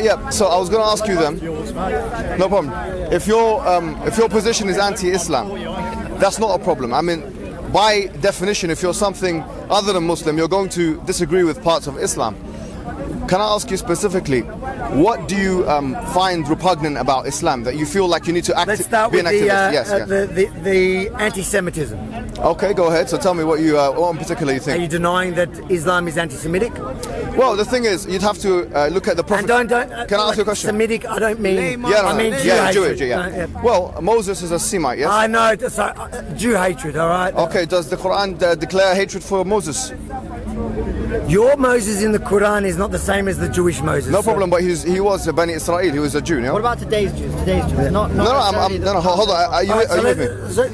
Yeah, so I was going to ask you then. No problem. If your position is anti-Islam, that's not a problem. I mean, by definition, if you're something other than Muslim, you're going to disagree with parts of Islam. Can I ask you specifically, what do you find repugnant about Islam that you feel like you need to Let's start be with an activist? the anti-Semitism. Okay, go ahead. So tell me what in particular you think. Are you denying that Islam is anti-Semitic? Well, the thing is, you'd have to look at the Prophet. And don't. Can I ask you a question? Semitic, I don't mean. I mean Jew. Yeah. Well, Moses is a Semite, yes? I know. Jew hatred. All right. Okay. Does the Quran declare hatred for Moses? Your Moses in the Quran is not the same as the Jewish Moses. No problem, but he was a Bani Israel. He was a Jew. What about today's Jews? No, hold on. Are you with me?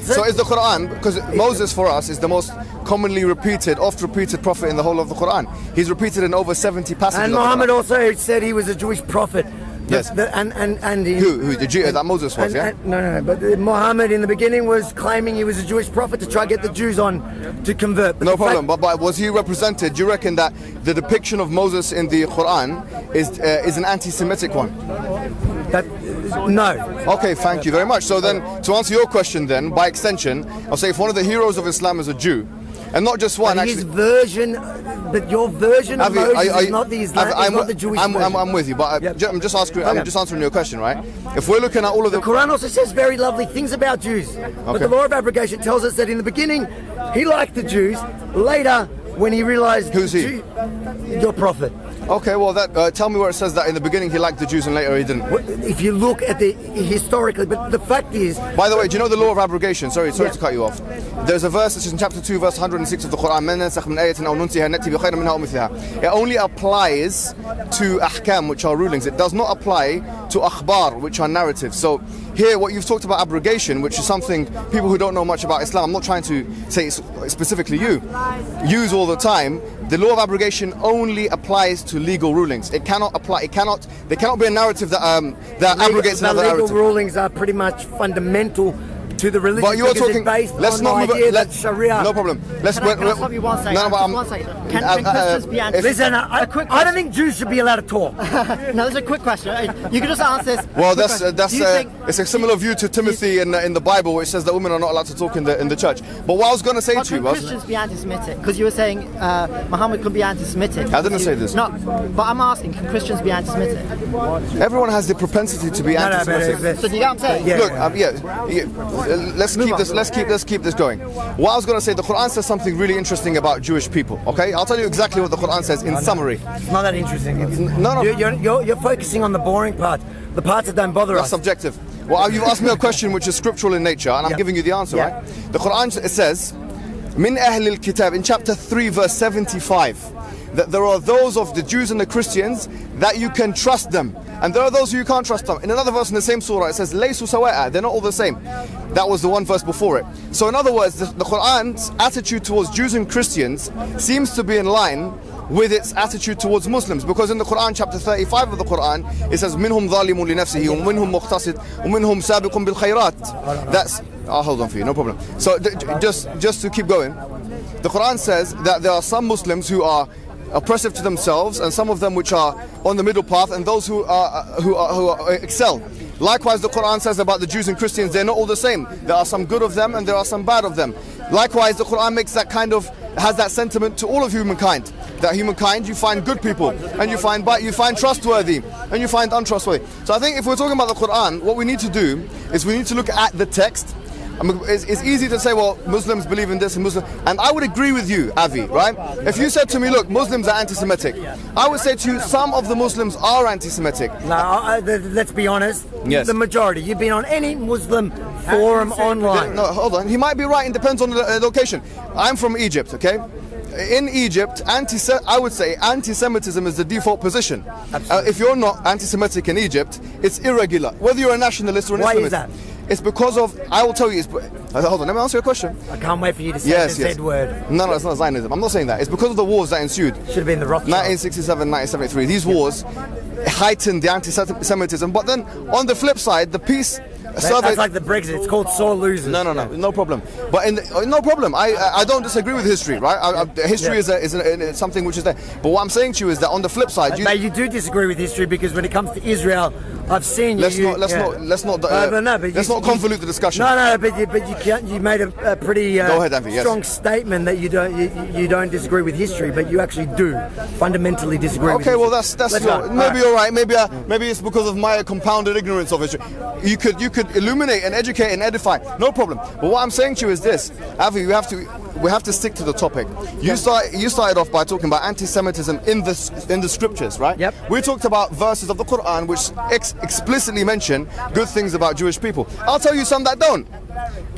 So is the Quran, because Moses for us is the most commonly oft repeated prophet in the whole of the Quran. He's repeated in over 70 passages. And Muhammad also said he was a Jewish prophet. Yes. Who? The Jew that Moses was, yeah? No. But Muhammad in the beginning was claiming he was a Jewish prophet to try to get the Jews on to convert. But no problem. But was he represented? Do you reckon that the depiction of Moses in the Quran is an anti-Semitic one? No. Okay, thank you very much. So then, to answer your question, then by extension, I'll say if one of the heroes of Islam is a Jew, and not just one. His version, but your version of Moses is not the Islam, is not the Jewish version. I'm with you, but I'm just asking. I'm just answering your question, right? If we're looking at all of the Quran also says very lovely things about Jews, but the law of abrogation tells us that in the beginning he liked the Jews. Later, when he realized who's he? Your prophet. Okay, well, tell me where it says that in the beginning he liked the Jews and later he didn't. If you look at the historically, but the fact is. By the way, do you know the law of abrogation? Sorry to cut you off. There's a verse, it's in chapter 2, verse 106 of the Quran. It only applies to ahkam, which are rulings. It does not apply to akhbar, which are narratives. So here, what you've talked about abrogation, which is something people who don't know much about Islam, I'm not trying to say it's specifically you, use all the time. The law of abrogation only applies to legal rulings. It cannot apply. There cannot be a narrative that abrogates another narrative. Legal rulings are pretty much fundamental to the religion. But you're talking. Let's not move it. Sharia. No problem. Can I stop you 1 second? No, but one second. Can Christians be anti? Listen, I don't think Jews should be allowed to talk. No, there's a quick question. You can just answer this. Well, it's a similar view to Timothy in the Bible, which says that women are not allowed to talk in the church. But what I was going to say to you was, can Christians be anti-Semitic? Because you were saying Muhammad could be anti-Semitic. I didn't say this. No, but I'm asking, can Christians be anti-Semitic? Everyone has the propensity to be anti-Semitic. So you get what I'm saying? Look, let's keep this going. What I was going to say, the Quran says something really interesting about Jewish people. Okay, I'll tell you exactly what the Quran says in summary. It's not that interesting. No. You're focusing on the boring part. The parts that don't bother us. That's subjective. Well, you've asked me a question which is scriptural in nature, and I'm giving you the answer, right? The Quran says, "Min ahlil kitab" in chapter 3, verse 75, that there are those of the Jews and the Christians that you can trust them, and there are those who you can't trust them. In another verse in the same surah, it says, "Laysu sawa'a," they're not all the same. That was the one verse before it. So in other words, the Quran's attitude towards Jews and Christians seems to be in line with its attitude towards Muslims, because in the Quran, chapter 35 of the Quran, it says, "Minhum zalimun li nafsihi, wa minhum muqtasid, wa minhum sabiqun bil khayrat." That's, I'll hold on for you, no problem. So just to keep going, the Quran says that there are some Muslims who are oppressive to themselves, and some of them which are on the middle path, and those who excel. Likewise, the Quran says about the Jews and Christians, they're not all the same. There are some good of them and there are some bad of them. Likewise, the Quran has that sentiment to all of humankind. That humankind, you find good people, and you find trustworthy, and you find untrustworthy. So I think if we're talking about the Quran, what we need to do is we need to look at the text. I mean, it's easy to say, well, Muslims believe in this and I would agree with you, Avi, right? If you said to me, look, Muslims are anti-Semitic, I would say to you, some of the Muslims are anti-Semitic. No, let's be honest. Yes. The majority. You've been on any Muslim forum online. No, hold on. He might be right. It depends on the location. I'm from Egypt, okay? In Egypt, I would say anti-Semitism is the default position. If you're not anti-Semitic in Egypt, it's irregular. Whether you're a nationalist or an Islamist. Why is that? It's because of, I will tell you, hold on, let me answer your question. I can't wait for you to say the said word. No, it's not Zionism. I'm not saying that. It's because of the wars that ensued. Should have been the Rothschilds. 1967, 1973. These wars heightened the anti-Semitism. But then, on the flip side, the peace That's like the Brexit. It's called sore losers. No problem. But no problem. I don't disagree with history, right? History is something which is there. But what I'm saying to you is that on the flip side, you do disagree with history, because when it comes to Israel, I've seen let's not convolute the discussion. But you made a pretty Go ahead, Avi, strong statement that you don't disagree with history, but you actually do fundamentally disagree. Okay, with well history. maybe you're right. Maybe it's because of my compounded ignorance of history. You could illuminate and educate and edify. No problem. But what I'm saying to you is this, Avi, we have to stick to the topic. You started off by talking about anti-Semitism in the scriptures, right? Yep. We talked about verses of the Quran which explicitly mention good things about Jewish people. I'll tell you some that don't,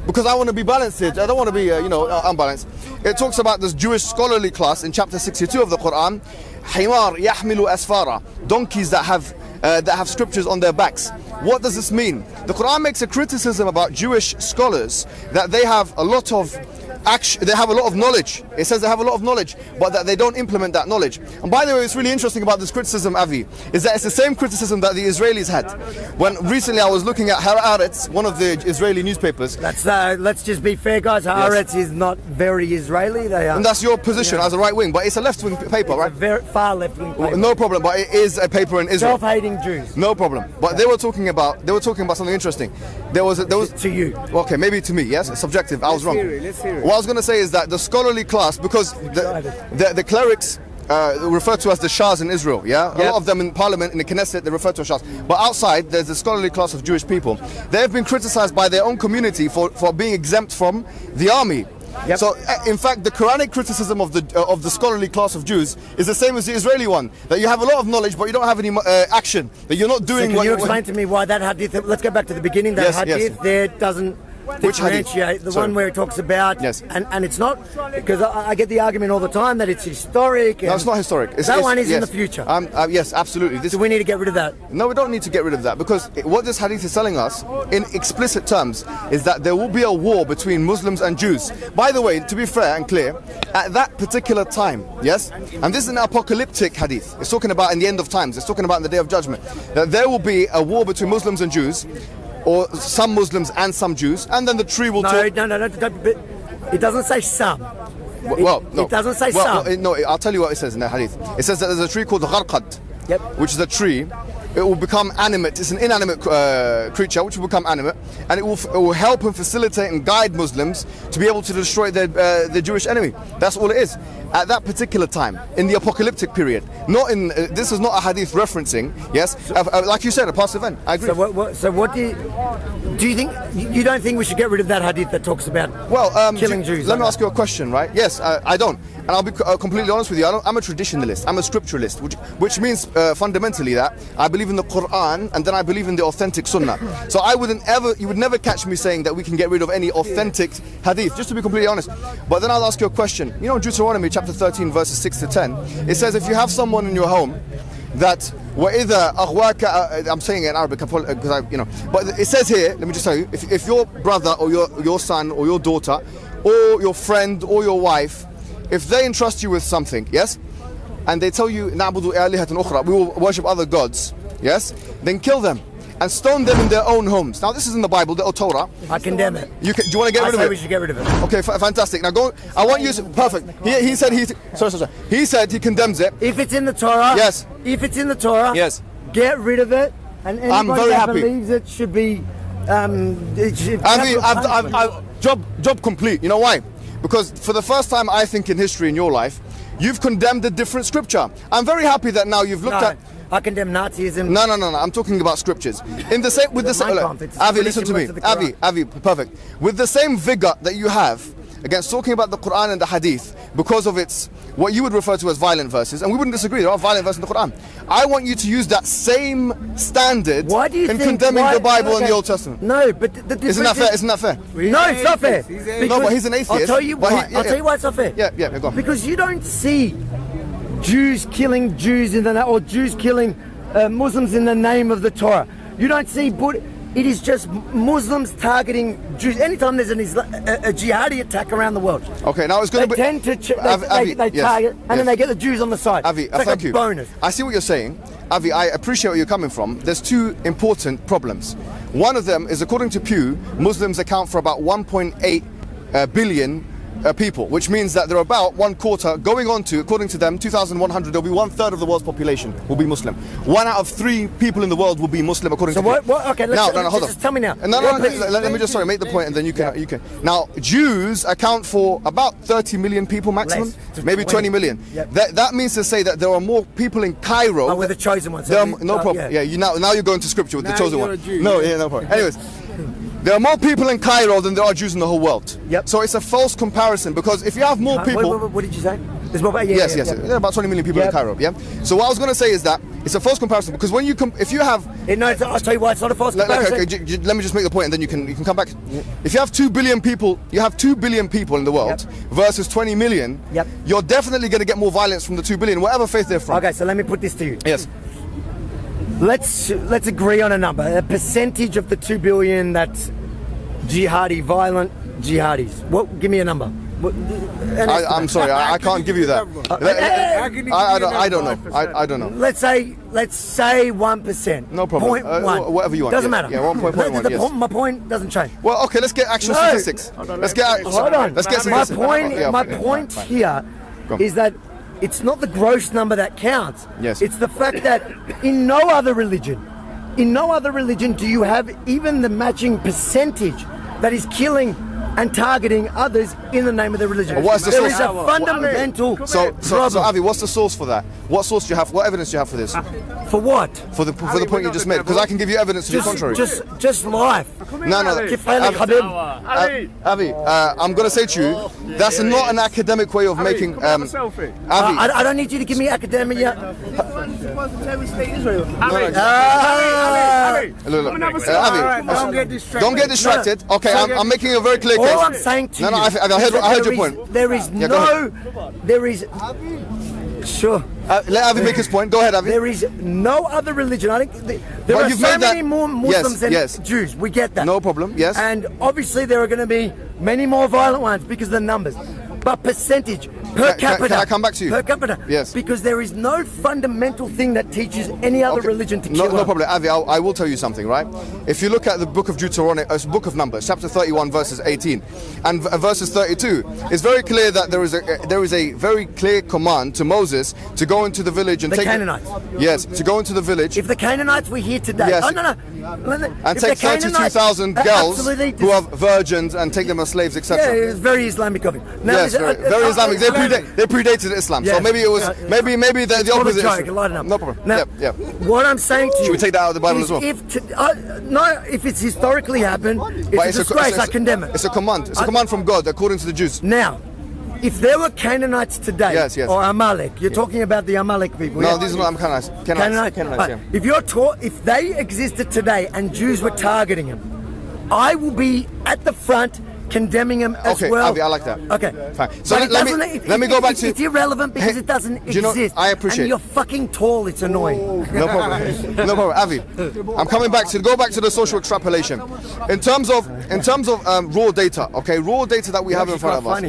because I want to be balanced here. I don't want to be unbalanced. It talks about this Jewish scholarly class in chapter 62 of the Quran. Himar yahmilu asfara, donkeys that have scriptures on their backs. What does this mean? The Quran makes a criticism about Jewish scholars that they have a lot of knowledge. It says they have a lot of knowledge, but that they don't implement that knowledge. And by the way, what's really interesting about this criticism, Avi, is that it's the same criticism that the Israelis had. When recently I was looking at Haaretz, one of the Israeli newspapers. Let's just be fair, guys. Haaretz is not very Israeli. They are. And that's your position as a right wing, but it's a left wing paper, right? A very far left wing paper. No problem, but it is a paper in Israel. Self-hating Jews. No problem. But they were talking about something interesting. There was to you. Okay, maybe to me. Yes, it's subjective. I was wrong. Let's hear it. What I was going to say is that the scholarly class, because the clerics referred to as the Shahs in Israel, yeah? A lot of them in parliament, in the Knesset, they refer to as Shahs. But outside, there's the scholarly class of Jewish people. They have been criticized by their own community for being exempt from the army. Yep. So, in fact, the Quranic criticism of the scholarly class of Jews is the same as the Israeli one. That you have a lot of knowledge, but you don't have any action. That you're not doing. So can you explain to me why that hadith? Let's go back to the beginning. That hadith there doesn't differentiate the one where it talks about, and it's not, because I get the argument all the time that it's historic. No, it's not historic. That one is in the future. Yes, absolutely. So we need to get rid of that. No, we don't need to get rid of that, because what this hadith is telling us in explicit terms is that there will be a war between Muslims and Jews. By the way, to be fair and clear, at that particular time, yes, and this is an apocalyptic hadith. It's talking about in the end of times. It's talking about in the day of judgment, that there will be a war between Muslims and Jews, or some Muslims and some Jews, and then the tree will No, it doesn't say some. It doesn't say some. No, I'll tell you what it says in the hadith. It says that there's a tree called gharqad, which is a tree. It will become animate. It's an inanimate creature which will become animate, and it will help and facilitate and guide Muslims to be able to destroy their Jewish enemy. That's all it is. At that particular time, in the apocalyptic period, not in. This is not a hadith referencing. Yes, like you said, a past event. I agree. So what do you think? You don't think we should get rid of that hadith that talks about killing Jews? Let me ask you a question, right? Yes, I don't. And I'll be completely honest with you. I'm a traditionalist. I'm a scripturalist, which means fundamentally that I believe in the Quran and then I believe in the authentic Sunnah. So you would never catch me saying that we can get rid of any authentic hadith, just to be completely honest. But then I'll ask you a question. You know, Deuteronomy chapter 13, verses 6 to 10, it says if you have someone in your home that وَإِذَا أَغْوَاكَ, I'm saying it in Arabic, but it says here, let me just tell you, if your brother or your son or your daughter or your friend or your wife, if they entrust you with something, yes, and they tell you نَعْبُدُ آلِهَةً أُخْرَى, we will worship other gods, yes, then kill them and stone them in their own homes. Now this is in the Bible, the Torah. I condemn it. Do you want to get rid of it? I say we should get rid of it. Okay, fantastic. Now go. I want you to, perfect. He said sorry. He said he condemns it. If it's in the Torah. Yes. If it's in the Torah. Yes. Get rid of it. And anybody that believes it should be. Job complete. You know why? Because for the first time, I think in history in your life, you've condemned a different scripture. I'm very happy that now you've looked at. I condemn Nazism. No. I'm talking about scriptures. Avi, listen to me. Avi, perfect. With the same vigor that you have against talking about the Quran and the Hadith, because of its what you would refer to as violent verses, and we wouldn't disagree. There are violent verses in the Quran. I want you to use that same standard in condemning the Bible and the Old Testament. No, but the difference Isn't that fair? No, it's not fair. No, but he's an atheist. I'll tell you why. I'll tell you why it's not fair. Yeah, go on. Because you don't see Jews killing Jews or Jews killing Muslims in the name of the Torah. You don't see it is just Muslims targeting Jews. Anytime there's a jihadi attack around the world, okay, now it's going to tend to target, and then they get the Jews on the side. Avi, it's like thank you. Bonus. I see what you're saying, Avi. I appreciate where you're coming from. There's two important problems. One of them is, according to Pew, Muslims account for about 1.8 billion people, which means that they're about 1/4 going on to, according to them, 2,100, there'll be 1/3 of the world's population will be Muslim. 1 out of 3 people in the world will be Muslim, according to what? Okay, hold on. Just tell me now. Let me just make the point, and then you can. Now, Jews account for about 30 million people maximum, maybe 20 million. Yep. That means to say that there are more people in Cairo. Oh, we're the chosen ones. No problem. Yeah, now you're going to scripture with the chosen one. No problem. Anyways. There are more people in Cairo than there are Jews in the whole world. Yep. So it's a false comparison, because if you have more people... What did you say? There's more, yes. There are about 20 million people in Cairo, yeah? So what I was going to say is that it's a false comparison, because when you... if you have... I'll tell you why it's not a false comparison. Okay, let me just make the point, and then you can come back. If you have 2 billion people, you have 2 billion people in the world versus 20 million, you're definitely going to get more violence from the 2 billion, whatever faith they're from. Okay, so let me put this to you. Yes. Let's agree on a number. A percentage of the 2 billion that's jihadi, violent jihadis. Give me a number. I'm sorry, I can't give you that. I don't know. I don't know. Let's say 1%. No problem. 0.1. Whatever you want. Doesn't matter. Yeah, 1.1. Yes. My point doesn't change. Well, okay, let's get actual statistics. Let's get. Hold on. Let's get My statistics. point here is that it's not the gross number that counts. Yes. It's the fact that in no other religion do you have even the matching percentage that is killing and targeting others in the name of the religion. What's the There source? is a fundamental So problem. Avi, what's the source for that? What source do you have? What evidence do you have for this? For what? For the point you just made, because I can give you evidence to the contrary. Just life. No. Avi, I'm going to say to you, that's not an academic way of making. Avi, I don't need you to give me academia. Don't get distracted. Okay, I'm making a very clear case. All I'm saying to you. I heard your point. Sure. Let Avi make his point. Go ahead, Avi. There is no other religion. I think there are so many more Muslims than Jews. We get that. No problem. Yes. And obviously there are going to be many more violent ones because of the numbers. But percentage, per capita. Can I come back to you? Per capita. Yes. Because there is no fundamental thing that teaches any other religion to kill. No problem. Avi, I will tell you something, right? If you look at the book of Deuteronomy, book of Numbers, chapter 31, verses 18, and verses 32, it's very clear that there is a very clear command to Moses to go into the village and the take... Canaanites. Yes, to go into the village. If the Canaanites were here today... Yes. No. And take 32,000 girls who are virgins and take them as slaves, etc. Yeah, it's very Islamic of it. Now, yes, very Islamic. They predated Islam, so maybe it was maybe the opposite. No problem. Now, what I'm saying to you, should we take that out of the Bible as well? If it's historically happened, it's a disgrace. I condemn it. It's a command. It's a command from God, according to the Jews. Now, if there were Canaanites today, yes. or Amalek, you're talking about the Amalek people. No, these are not Canaanites. If they existed today and Jews were targeting them, I will be at the front condemning them as well. Avi, I like that. Okay, fine. So let me go back to... It's irrelevant because it doesn't exist. I appreciate. And you're fucking tall. It's annoying. No problem. Avi, I'm coming back to the social extrapolation. In terms of raw data, okay, raw data that we have in front of us.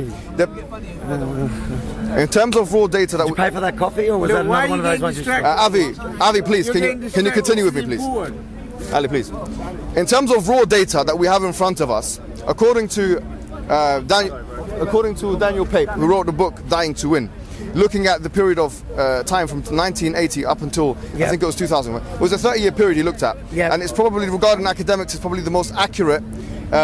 In terms of raw data that Did you pay for that coffee, or was that another one of those ones? Avi, please, can you continue with me, please? Ali, please. In terms of raw data that we have in front of us, according to Daniel Pape, who wrote the book Dying to Win, looking at the period of time from 1980 up until I think it was 2000, it was a 30-year period he looked at, and it's probably, regarding academics, it's probably the most accurate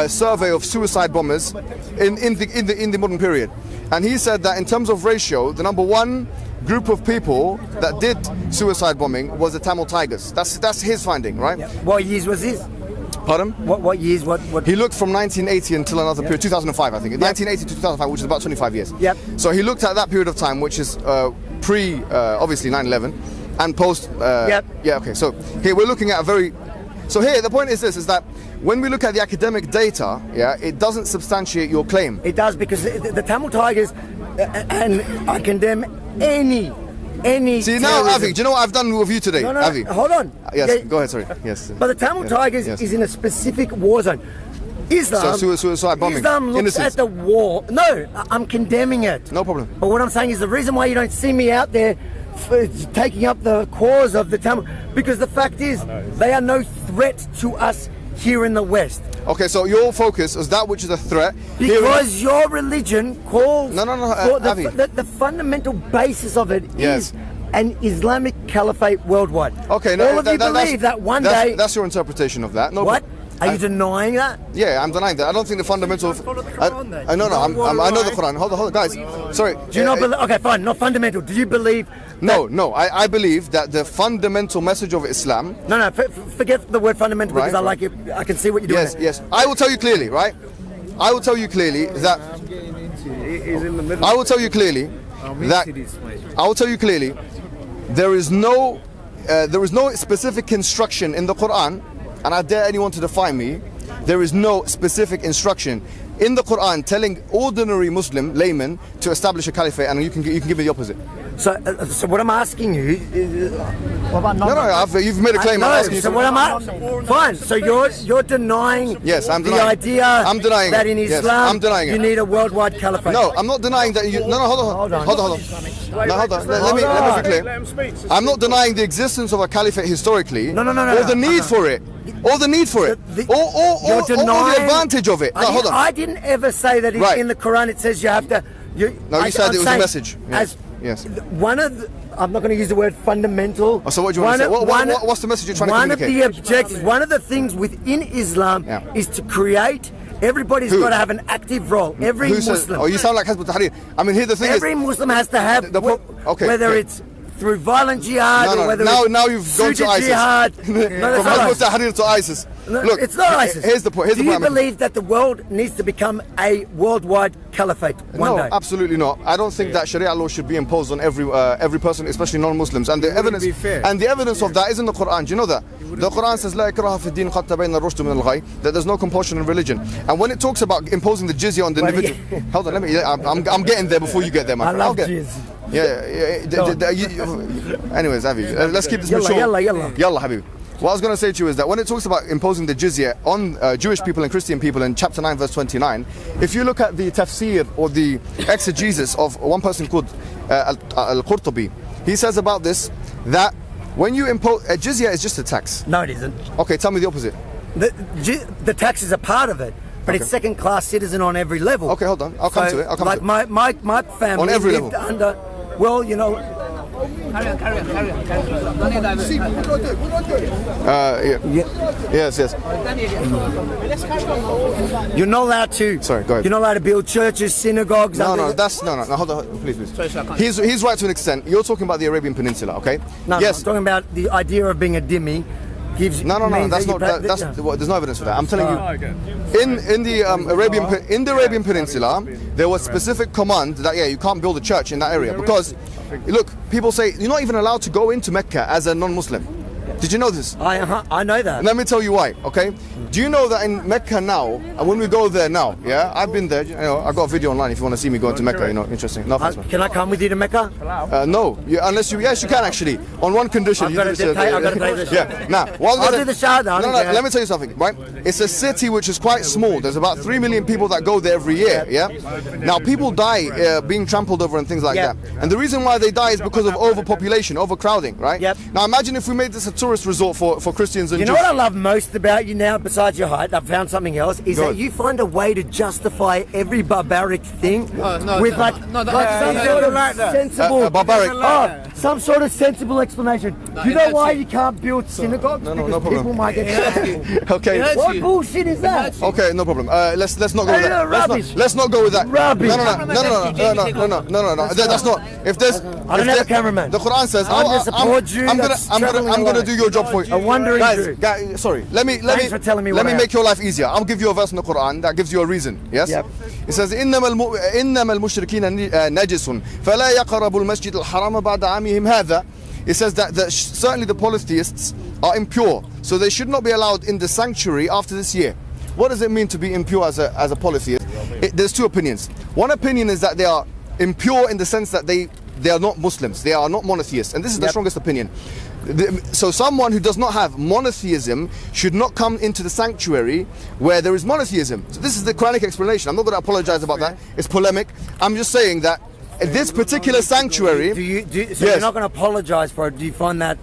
survey of suicide bombers in the modern period. And he said that in terms of ratio, the number one group of people that did suicide bombing was the Tamil Tigers. That's his finding, right? What years was this? Pardon? What years? What? He looked from 1980 until another period, 2005, I think. 1980 to 2005, which is about 25 years. Yep. So he looked at that period of time, which is pre, obviously, 9/11, and post. Yep. Yeah. Okay. So here we're looking at a very. So here the point is this: is that when we look at the academic data, it doesn't substantiate your claim. It does, because the Tamil Tigers, and I condemn any. See now, Avi, do you know what I've done with you today? No, Avi. Hold on. Yes, go ahead, sorry. Yes. But the Tamil Tigers is in a specific war zone. Islam, so suicide bombing. Islam looks at the war. No, I'm condemning it. No problem. But what I'm saying is the reason why you don't see me out there taking up the cause of the Tamil, because the fact is they are no threat to us here in the West. Okay, so your focus is that which is a threat. Because your religion calls No, for Avi. the fundamental basis of it Yes. is an Islamic caliphate worldwide. Okay, no, all of you believe that one day. That's your interpretation of that. No, What? Are you denying that? Yeah, I'm denying that. I don't think the fundamental. Follow the Quran, then. I know, I know the Quran. Hold on, guys. Sorry. Do you not believe? Okay, fine. Not fundamental. Do you believe? No. I believe that the fundamental message of Islam. No. Forget the word fundamental because Right. I like it. I can see what you're doing. Yes. I will tell you clearly, right? I will tell you clearly that. I will tell you clearly that. I will tell you clearly. There is no specific instruction in the Quran, and I dare anyone to defy me. There is no specific instruction in the Quran telling ordinary Muslim laymen to establish a caliphate, and you can give me the opposite. So what I'm asking you is, What about No, you've made a claim. I'm asking you. so what am I? Fine. So you're denying. Yes, I'm the denying. idea. I'm denying that it. in Yes, Islam I'm denying you it. need a worldwide caliphate. No, I'm not denying that you. No, hold on. No, hold on. Let me be clear. I'm not denying the existence of a caliphate historically. No. Or the need for it. Or the need for it. Or the advantage of it. No, hold on. I didn't ever say that Right. in the Quran it says you have to. No, you said it was a saying message. Yes. As one of the, I'm not going to use the word fundamental. So what do you want to say? What's the message you're trying to communicate? One of the objectives, one of the things within Islam is to create. Everybody's got to have an active role. Every Who says? Muslim. Oh, you sound like Hizb ut-Tahrir. I mean, here the thing Every Muslim has to have, whether it's through violent jihad or whether now you've gone to suited ISIS. jihad. No, From that's not Hizb ISIS. ut-Tahrir to ISIS. No, Look, it's not ISIS. Here's the point. Do you believe that the world needs to become a worldwide caliphate one day? No, absolutely not. I don't think that Sharia law should be imposed on every person, especially non-Muslims. And the evidence of that is in the Quran. Do you know that? The Quran says, "La ikraha fi din qad tabayyana ar-rushd min al-ghayy," that there's no compulsion in religion. And when it talks about imposing the jizya on the individual, hold on, I'm getting there before you get there, my friend. I love jizya. Anyways, Avi, let's keep this mature. Yalla, Habibi. What I was going to say to you is that when it talks about imposing the jizya on Jewish people and Christian people in chapter 9 verse 29, if you look at the tafsir or the exegesis of one person called Al-Qurtubi, he says about this that when you impose a jizya is just a tax. No, it isn't. Okay, tell me the opposite. The tax is a part of it, but it's second-class citizen on every level. Okay, hold on. I'll come to it. Like my family on every lived level. under. Well, you know. Carry on. Yes. You're not allowed to. Sorry, go ahead. You're not allowed to build churches, synagogues. No. Hold on, please. He's right to an extent. You're talking about the Arabian Peninsula, okay? No, yes. I'm talking about the idea of being a dhimmi. No. That's not. There's no evidence for that. I'm telling you. In the Arabian Peninsula, there was specific command that you can't build a church in that area because, look, people say you're not even allowed to go into Mecca as a non-Muslim. Did you know this? I know that. Let me tell you why, okay? Do you know that in Mecca now, and when we go there now, I've been there, I got a video online if you want to see me going to Mecca, interesting. No offense, man. Can I come with you to Mecca? No, unless you, yes, you can actually, on one condition. I've got to pay this. Yeah, now, I'll do the shahada. No, let me tell you something, right? It's a city which is quite small. There's about 3 million people that go there every year, Now, people die being trampled over and things like that. And the reason why they die is because of overpopulation, overcrowding, right? Now, imagine if we made this a tourist resort for Christians and Jews. You know what I love most about you now, besides your height, I've found something else, is that you find a way to justify every barbaric thing with some sort of sensible, barbaric. some sort of sensible explanation. Do you know why you can't build synagogues? No because problem. people might get trampled. Okay. What bullshit is that? Okay, no problem. Let's not go with that. Rubbish. Let's not go with that. Rubbish. No. That's not. If there's, I don't have a cameraman. The Quran says, I'm gonna do your job for you. A wandering Jew. Guys, sorry. Let me for telling me let me what make your life easier. I'll give you a verse in the Quran that gives you a reason. Yes. Yep. It says, إنما المشركين نجس فلا يقربوا المسجد الحرام بعد عامهم هذا. It says that certainly the polytheists are impure, so they should not be allowed in the sanctuary after this year. What does it mean to be impure as a polytheist? There's two opinions. One opinion is that they are impure in the sense that they are not Muslims, they are not monotheists, and this is the strongest opinion. So someone who does not have monotheism should not come into the sanctuary where there is monotheism. So this is the Quranic explanation. I'm not going to apologize about that. It's polemic. I'm just saying that this particular sanctuary. You're not going to apologize for it. Do you find that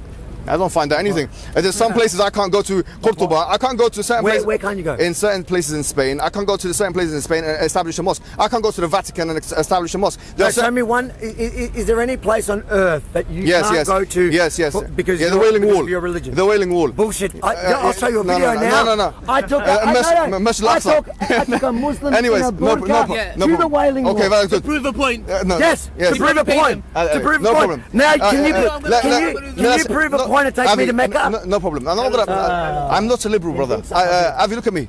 I don't find that anything. There's some places I can't go to. Cordoba, I can't go to certain places. Where can't you go? In certain places in Spain, I can't go to the certain places in Spain and establish a mosque. I can't go to the Vatican and establish a mosque. Show me one. Is there any place on earth that you can't go to? Yes. Because the Wailing Wall. Of your religion. The Wailing Wall. Bullshit. I'll show you a video now. No. I took a Muslim Anyways, to the Wailing Wall. Okay, very good. To prove a point. Yes, to prove a point. To prove a point. Now, can you prove a point and take me to Mecca? No problem. I'm not a liberal, brother. Avi, look at me.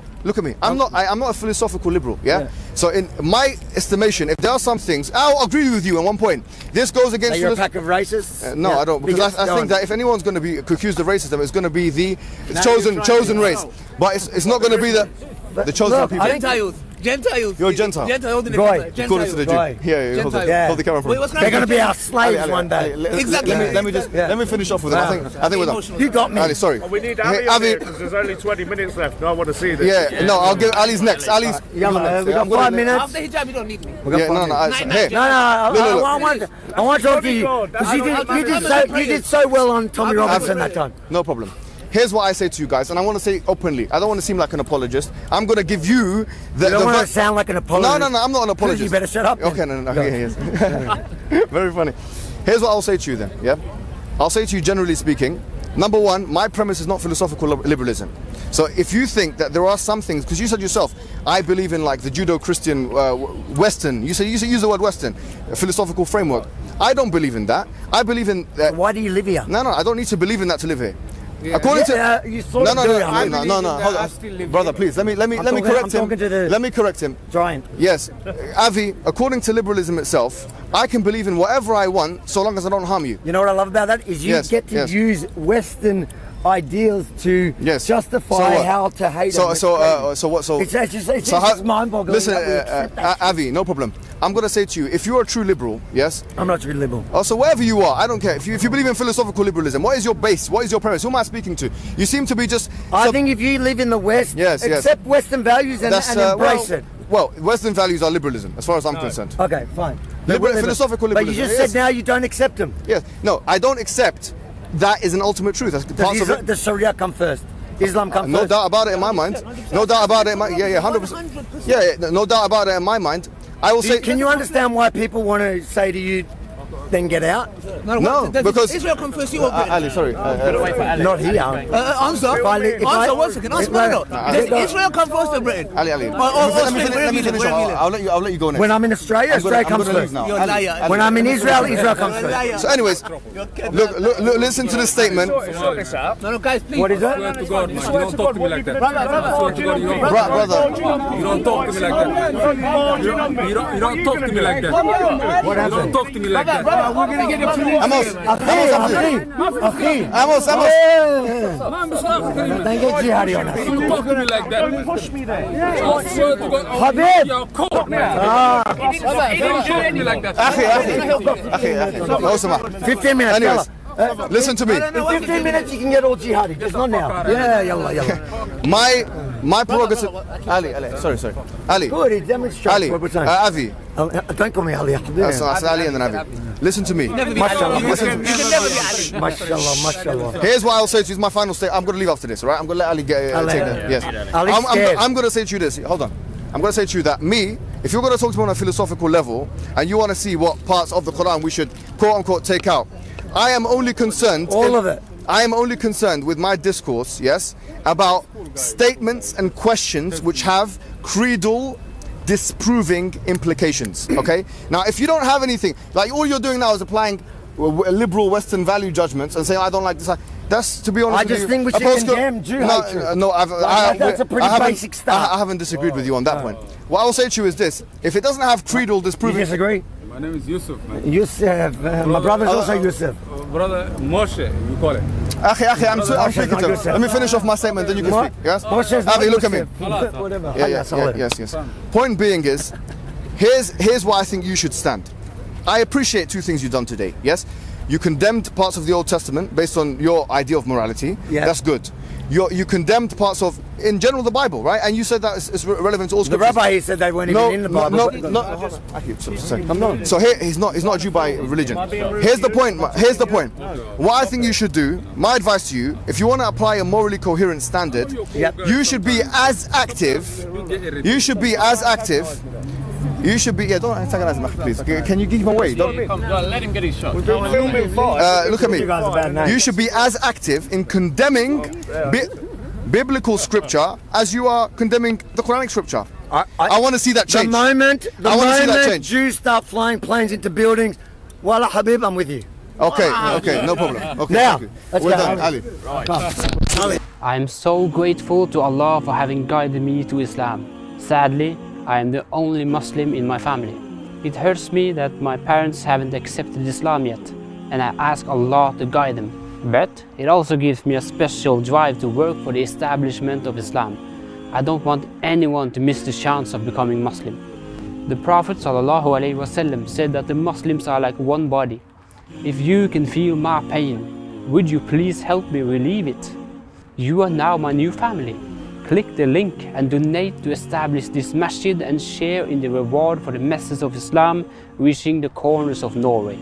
I'm not a philosophical liberal. Yeah. So in my estimation, if there are some things, I'll agree with you on one point. This goes against. You're a pack of racists. No, I don't, because I think that if anyone's going to be accused of racism, it's going to be the chosen race. But it's not going to be the chosen people. Gentiles. You're a Gentile. Right. According to the Jew. Yeah. Hold the camera from. They're going to be our slaves one day. Exactly. Let me finish off with them. I think we're done. You got me. Ali, sorry. We need Ali because there's only 20 minutes left. No, I want to see this. Yeah. No, I'll give Ali's next. Ali's. We got 5 minutes. After hijab, you don't need me. Yeah. I want to talk to you because you did so well on Tommy Robinson that time. No problem. Here's what I say to you guys, and I want to say openly. I don't want to seem like an apologist. I'm going to give you the. You don't want to sound like an apologist. No, I'm not an apologist. You better shut up. Okay, no. Yes. Very funny. Here's what I'll say to you then. Yeah, I'll say to you generally speaking. Number one, my premise is not philosophical liberalism. So if you think that there are some things, because you said yourself, I believe in like the Judeo-Christian Western. You use the word Western, philosophical framework. I don't believe in that. I believe in. Why do you live here? No. I don't need to believe in that to live here. According to you sort of no. Hold on, brother. Please let me correct him. Let me correct him. Giant. Yes, Avi. According to liberalism itself, I can believe in whatever I want so long as I don't harm you. You know what I love about that is you get to use Western ideals to justify how to hate them. It's just mind-boggling. Listen, Avi, no problem. I'm going to say to you, if you're a true liberal, yes? I'm not a true liberal. Oh, so wherever you are, I don't care. If you believe in philosophical liberalism, what is your base? What is your premise? Who am I speaking to? You seem to be just... I think if you live in the West, accept Western values and embrace it. Well, Western values are liberalism, as far as I'm concerned. Okay, fine. Philosophical liberalism. But you just said now you don't accept them. Yes. No, I don't accept... That is an ultimate truth. Does Sharia come first? Islam come first? No doubt about it in my mind. No doubt about it. 100%. Yeah, no doubt about it in my mind. I will say. Can you understand why people want to say to you, then get out? No, because Israel come first. You Ali, sorry. Not here. Answer. Answer 1 second. Answer. No. Does Israel come first or Britain? Ali. Let me finish. I'll let you go next. When I'm in Australia, Australia comes first. You're a liar. When I'm in Israel, Israel comes first. So, anyways, look, listen to the statement. No, guys, please. What is that? You don't talk to me like that. Brother. You don't talk to me like that. You don't talk to me like that. What happened? You don't talk to me like that. We're going to get it to you. Amos. Don't get jihadi on us. You don't talk to me like that. Push me there. I swear to God, Habib. you're cold, man. You don't talk to me like that. Akhi. 15 minutes. Anyways, listen to me. In 15 minutes you can get all jihadi, just not now. Yeah, yalla. My prerogative. Ali. Sorry. Ali. Good, it demonstrates Ali. what we're saying. Avi. Don't call me Ali. That's Ali and then Avi. Listen to me. Mashallah. You can never be Ali. Mashallah. Here's what I'll say to you. It's my final statement. I'm going to leave after this, all right? I'm going to let Ali take that. Yes. I'm going to say to you this. Hold on. I'm going to say to you that if you're going to talk to me on a philosophical level and you want to see what parts of the Quran we should quote-unquote take out, I am only concerned... All of it. I am only concerned with my discourse, yes, about statements and questions which have creedal disproving implications, okay? Now, if you don't have anything, like all you're doing now is applying liberal Western value judgments and saying, I don't like this. That's, to be honest with you... I just think we should condemn Jew hatred. No, that's a pretty basic start. I haven't disagreed with you on that point. What I'll say to you is this. If it doesn't have creedal disproving... You disagree? My name is Yusuf, man. Yusuf. My brother's also Yusuf. Brother Moshe, you call it. Akhi, I'm speaking to him. Let me finish off my statement, then you can speak. Yes? Avi, look at me. Whatever. Yes. Point being is, here's why I think you should stand. I appreciate two things you've done today, yes? You condemned parts of the Old Testament based on your idea of morality. Yeah. That's good. You condemned parts of, in general, the Bible, right? And you said that it's relevant to all The scriptures. rabbi, he said they weren't even in the Bible. I'm not. So here, he's not a Jew by religion. Here's the point. What I think you should do, my advice to you, if you want to apply a morally coherent standard, you should be as active. Yeah, don't antagonize him, please. Can you give him away? Let him get his shot. Look at me. You guys are bad names. You should be as active in condemning biblical scripture as you are condemning the Quranic scripture. I want to see that change. The moment I want to see that change. Jews start flying planes into buildings, Wallah Habib, I'm with you. Okay, no problem. Okay, Now, thank you. let's Well go. done, Ali. I am so grateful to Allah for having guided me to Islam. Sadly, I am the only Muslim in my family. It hurts me that my parents haven't accepted Islam yet, and I ask Allah to guide them. But it also gives me a special drive to work for the establishment of Islam. I don't want anyone to miss the chance of becoming Muslim. The Prophet ﷺ said that the Muslims are like one body. If you can feel my pain, would you please help me relieve it? You are now my new family. Click the link and donate to establish this masjid and share in the reward for the message of Islam reaching the corners of Norway.